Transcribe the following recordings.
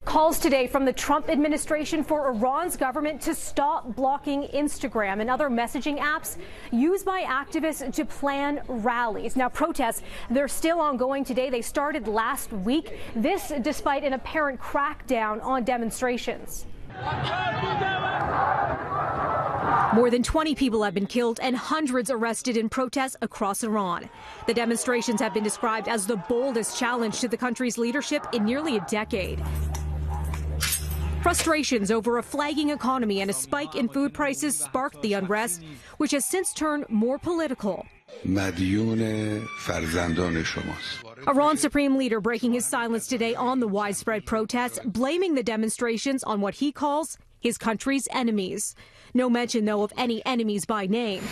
Calls today from the Trump administration for Iran's government to stop blocking Instagram and other messaging apps used by activists to plan rallies. Now, protests, they're still ongoing today. They started last week. This despite an apparent crackdown on demonstrations. More than 20 people have been killed and hundreds arrested in protests across Iran. The demonstrations have been described as the boldest challenge to the country's leadership in nearly a decade. Frustrations over a flagging economy and a spike in food prices sparked the unrest, which has since turned more political. Iran's supreme leader breaking his silence today on the widespread protests, blaming the demonstrations on what he calls his country's enemies. No mention, though, of any enemies by name.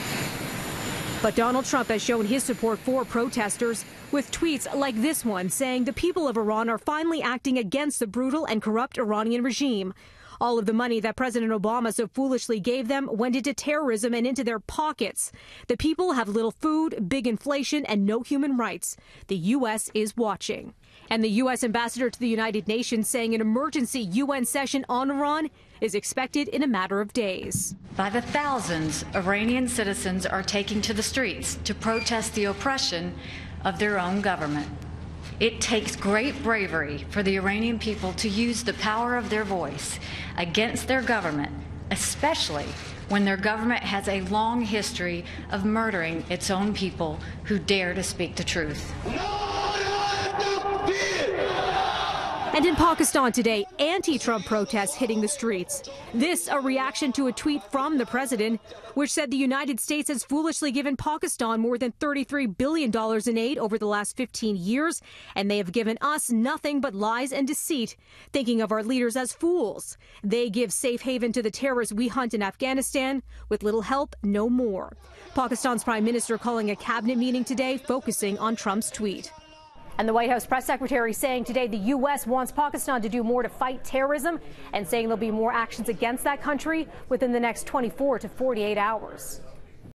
But Donald Trump has shown his support for protesters with tweets like this one saying the people of Iran are finally acting against the brutal and corrupt Iranian regime. All of the money that President Obama so foolishly gave them went into terrorism and into their pockets. The people have little food, big inflation, and no human rights. The U.S. is watching. And the U.S. ambassador to the United Nations saying an emergency UN session on Iran is expected in a matter of days. By the thousands, Iranian citizens are taking to the streets to protest the oppression of their own government. It takes great bravery for the Iranian people to use the power of their voice against their government, especially when their government has a long history of murdering its own people who dare to speak the truth. And in Pakistan today, anti-Trump protests hitting the streets. This a reaction to a tweet from the president, which said the United States has foolishly given Pakistan more than $33 billion in aid over the last 15 years, and they have given us nothing but lies and deceit, thinking of our leaders as fools. They give safe haven to the terrorists we hunt in Afghanistan. With little help, no more. Pakistan's prime minister calling a cabinet meeting today focusing on Trump's tweet. And the White House press secretary saying today the U.S. wants Pakistan to do more to fight terrorism and saying there'll be more actions against that country within the next 24 to 48 hours.